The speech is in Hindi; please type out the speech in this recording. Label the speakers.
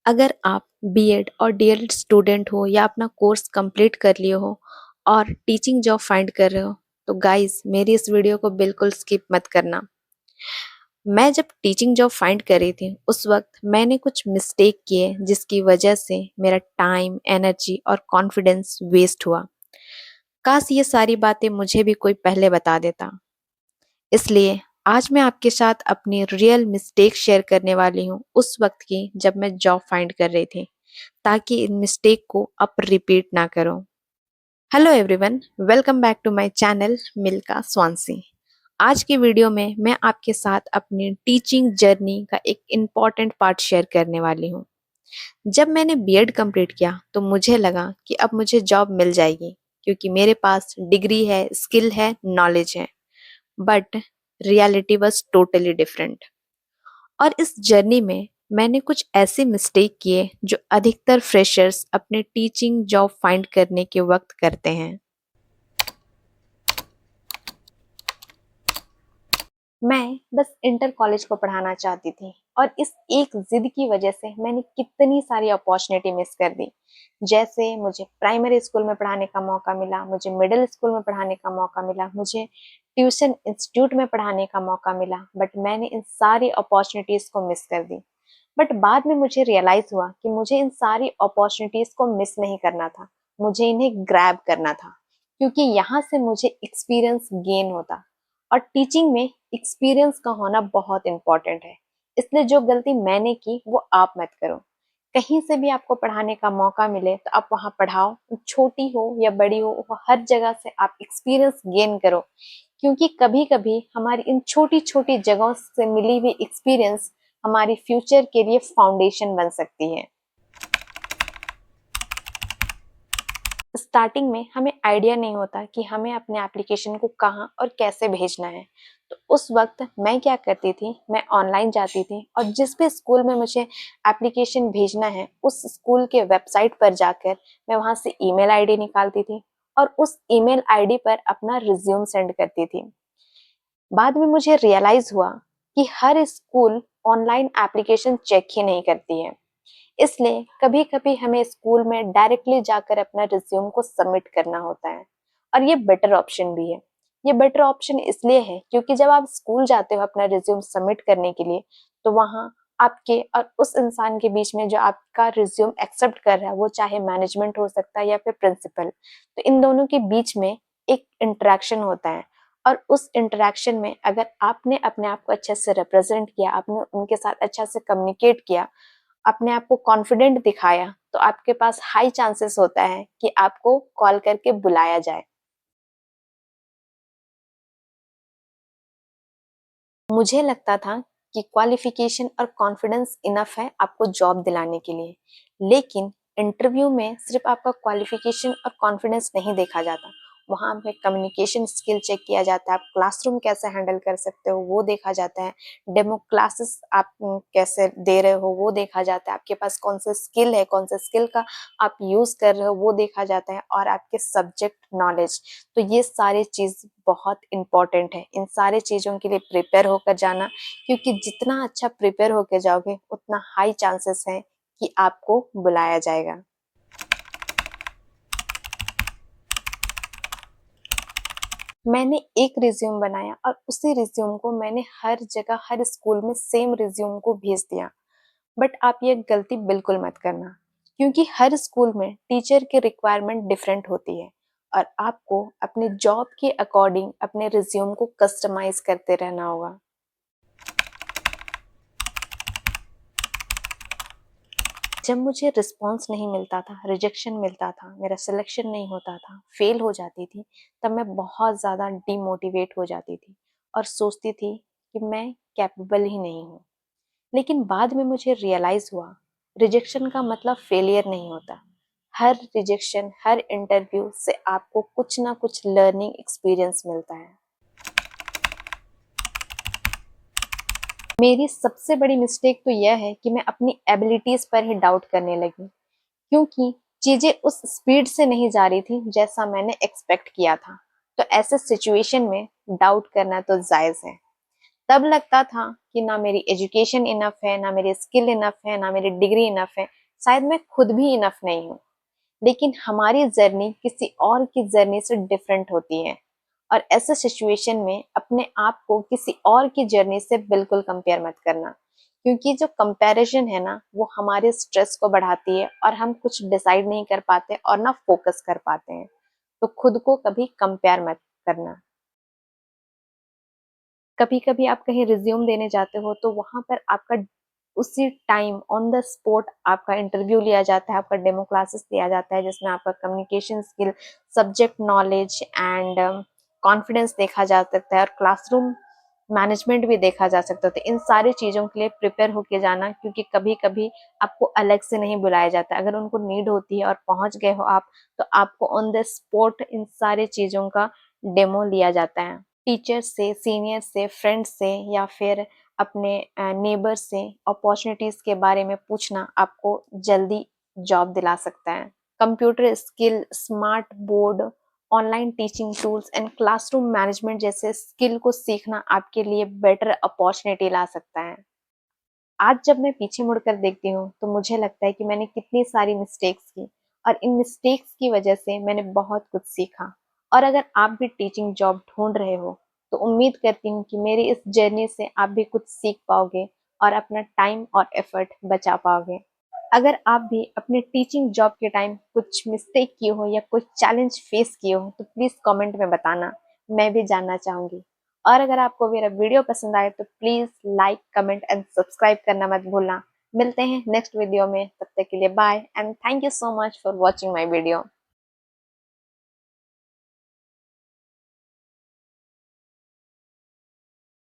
Speaker 1: अगर आप बीएड और डीएलएड स्टूडेंट हो या अपना कोर्स कंप्लीट कर लिए हो और टीचिंग जॉब फाइंड कर रहे हो तो गाइस मेरी इस वीडियो को बिल्कुल स्किप मत करना। मैं जब टीचिंग जॉब फाइंड कर रही थी उस वक्त मैंने कुछ मिस्टेक किए जिसकी वजह से मेरा टाइम, एनर्जी और कॉन्फिडेंस वेस्ट हुआ। काश ये सारी बातें मुझे भी कोई पहले बता देता। इसलिए आज मैं आपके साथ अपनी रियल मिस्टेक शेयर करने वाली हूँ उस वक्त की जब मैं जॉब फाइंड कर रही थी, ताकि इन मिस्टेक को अब रिपीट ना करो। Hello everyone, welcome back to my channel मिल्का स्वांसी। आज की वीडियो में मैं आपके साथ अपनी टीचिंग जर्नी का एक इम्पॉर्टेंट पार्ट शेयर करने वाली हूँ। जब मैंने बीएड कंप्लीट किया तो मुझे लगा कि अब मुझे जॉब मिल जाएगी क्योंकि मेरे पास डिग्री है, स्किल है, नॉलेज है। But reality was totally different. और इस जर्नी में मैंने कुछ ऐसे मिस्टेक किए जो अधिकतर फ्रेशर्स अपने टीचिंग जॉब फाइंड करने के वक्त करते हैं। मैं बस इंटर कॉलेज को पढ़ाना चाहती थी और इस एक जिद की वजह से मैंने कितनी सारी अपॉर्चुनिटी मिस कर दी। जैसे मुझे प्राइमरी स्कूल में पढ़ाने का मौका मिला, मुझे मिडिल स्कूल में पढ़ाने का मौका मिला, मुझे ट्यूशन इंस्टीट्यूट में पढ़ाने का मौका मिला, बट मैंने इन सारी अपॉर्चुनिटीज को मिस कर दी। बट बाद में मुझे रियलाइज हुआ कि मुझे इन सारी अपॉर्चुनिटीज को मिस नहीं करना था, मुझे इन्हें ग्रैब करना था, क्योंकि यहाँ से मुझे एक्सपीरियंस गेन होता। और टीचिंग में एक्सपीरियंस का होना बहुत इंपॉर्टेंट है। इसलिए जो गलती मैंने की वो आप मत करो। कहीं से भी आपको पढ़ाने का मौका मिले तो आप वहां पढ़ाओ, छोटी हो या बड़ी हो, वो हर जगह से आप एक्सपीरियंस गेन करो, क्योंकि कभी कभी हमारी इन छोटी छोटी जगहों से मिली हुई एक्सपीरियंस हमारी फ्यूचर के लिए फाउंडेशन बन सकती है। स्टार्टिंग में हमें आइडिया नहीं होता कि हमें अपने एप्लीकेशन को कहाँ और कैसे भेजना है। तो उस वक्त मैं क्या करती थी, मैं ऑनलाइन जाती थी और जिस भी स्कूल में मुझे एप्लीकेशन भेजना है उस स्कूल के वेबसाइट पर जाकर मैं वहां से ईमेल आईडी निकालती थी और उस ईमेल आईडी पर अपना रिज्यूम सेंड करती थी। बाद में मुझे रियलाइज हुआ कि हर स्कूल ऑनलाइन एप्लीकेशन चेक ही नहीं करती है, इसलिए कभी कभी हमें स्कूल में डायरेक्टली जाकर अपना रिज्यूम को सबमिट करना होता है। और ये बेटर ऑप्शन भी है। ये बेटर ऑप्शन इसलिए है क्योंकि जब आप स्कूल जाते हो अपना रिज्यूम सबमिट करने के लिए, तो वहाँ आपके और उस इंसान के बीच में जो आपका रिज्यूम एक्सेप्ट कर रहा है, वो चाहे मैनेजमेंट हो सकता है या फिर प्रिंसिपल, तो इन दोनों के बीच में एक इंटरेक्शन होता है। और उस इंटरेक्शन में अगर आपने अपने आप को अच्छे से रिप्रेजेंट किया, आपने उनके साथ अच्छा से कम्युनिकेट किया, अपने आप को कॉन्फिडेंट दिखाया, तो आपके पास हाई चांसेस होता है कि आपको कॉल करके बुलाया जाए। मुझे लगता था कि क्वालिफिकेशन और कॉन्फिडेंस इनफ है आपको जॉब दिलाने के लिए, लेकिन इंटरव्यू में सिर्फ आपका क्वालिफिकेशन और कॉन्फिडेंस नहीं देखा जाता। वहाँ पे कम्युनिकेशन स्किल चेक किया जाता है, आप क्लासरूम कैसे हैंडल कर सकते हो वो देखा जाता है, डेमो क्लासेस आप कैसे दे रहे हो वो देखा जाता है, आपके पास कौन सा स्किल है, कौन सा स्किल का आप यूज कर रहे हो वो देखा जाता है, और आपके सब्जेक्ट नॉलेज। तो ये सारी चीज बहुत इंपॉर्टेंट है। इन सारे चीजों के लिए प्रिपेयर होकर जाना, क्योंकि जितना अच्छा प्रिपेयर होकर जाओगे उतना हाई चांसेस है कि आपको बुलाया जाएगा। मैंने एक रिज्यूम बनाया और उसी रिज्यूम को मैंने हर जगह, हर स्कूल में सेम रिज्यूम को भेज दिया। बट आप ये गलती बिल्कुल मत करना, क्योंकि हर स्कूल में टीचर की रिक्वायरमेंट डिफरेंट होती है और आपको अपने जॉब के अकॉर्डिंग अपने रिज्यूम को कस्टमाइज करते रहना होगा। जब मुझे रिस्पॉन्स नहीं मिलता था, रिजेक्शन मिलता था, मेरा सिलेक्शन नहीं होता था, फेल हो जाती थी, तब मैं बहुत ज़्यादा डिमोटिवेट हो जाती थी और सोचती थी कि मैं कैपेबल ही नहीं हूँ। लेकिन बाद में मुझे रियलाइज हुआ, रिजेक्शन का मतलब फेलियर नहीं होता। हर रिजेक्शन, हर इंटरव्यू से आपको कुछ ना कुछ लर्निंग एक्सपीरियंस मिलता है। मेरी सबसे बड़ी मिस्टेक तो यह है कि मैं अपनी एबिलिटीज पर ही डाउट करने लगी, क्योंकि चीजें उस स्पीड से नहीं जा रही थी जैसा मैंने एक्सपेक्ट किया था। तो ऐसे सिचुएशन में डाउट करना तो जायज है। तब लगता था कि ना मेरी एजुकेशन इनफ है, ना मेरी स्किल इनफ है, ना मेरी डिग्री इनफ है, शायद मैं खुद भी इनफ नहीं हूँ। लेकिन हमारी जर्नी किसी और की जर्नी से डिफरेंट होती है, और ऐसे सिचुएशन में अपने आप को किसी और की जर्नी से बिल्कुल कंपेयर मत करना, क्योंकि जो कंपैरिजन है ना, वो हमारे स्ट्रेस को बढ़ाती है और हम कुछ डिसाइड नहीं कर पाते और ना फोकस कर पाते हैं। तो खुद को कभी कंपेयर मत करना। कभी कभी आप कहीं रिज्यूम देने जाते हो तो वहां पर आपका उसी टाइम ऑन द स्पॉट आपका इंटरव्यू लिया जाता है, आपका डेमो क्लासेस लिया जाता है, जिसमें आपका communication skill, subject knowledge and confidence देखा जा सकता है, और क्लासरूम मैनेजमेंट भी देखा जा सकता है। तो इन सारी चीज़ों के लिए प्रिपेयर होके जाना, क्योंकि कभी कभी आपको अलग से नहीं बुलाया जाता। अगर उनको नीड होती है और पहुंच गए हो आप, तो आपको ऑन द स्पॉट इन सारी चीज़ों का डेमो लिया जाता है। टीचर से, सीनियर से, फ्रेंड से या फिर अपने नेबर से अपॉर्चुनिटीज के बारे में पूछना आपको जल्दी जॉब दिला सकता है। Computer skill, smart board, online teaching tools and classroom management जैसे स्किल को सीखना आपके लिए बेटर अपॉर्चुनिटी ला सकता है। आज जब मैं पीछे मुड़कर देखती हूँ तो मुझे लगता है कि मैंने कितनी सारी मिस्टेक्स की, और इन मिस्टेक्स की वजह से मैंने बहुत कुछ सीखा। और अगर आप भी टीचिंग जॉब ढूंढ रहे हो तो उम्मीद करती हूँ कि मेरी इस जर्नी से आप भी कुछ सीख पाओगे और अपना टाइम और एफर्ट बचा पाओगे। अगर आप भी अपने टीचिंग जॉब के टाइम कुछ मिस्टेक किए हो या कुछ चैलेंज फेस किए हो तो प्लीज कमेंट में बताना, मैं भी जानना चाहूंगी। और अगर आपको मेरा वीडियो पसंद आए तो please like, comment and subscribe करना मत भूलना। मिलते हैं नेक्स्ट वीडियो में, तब तक के लिए bye and thank you so much for watching my video.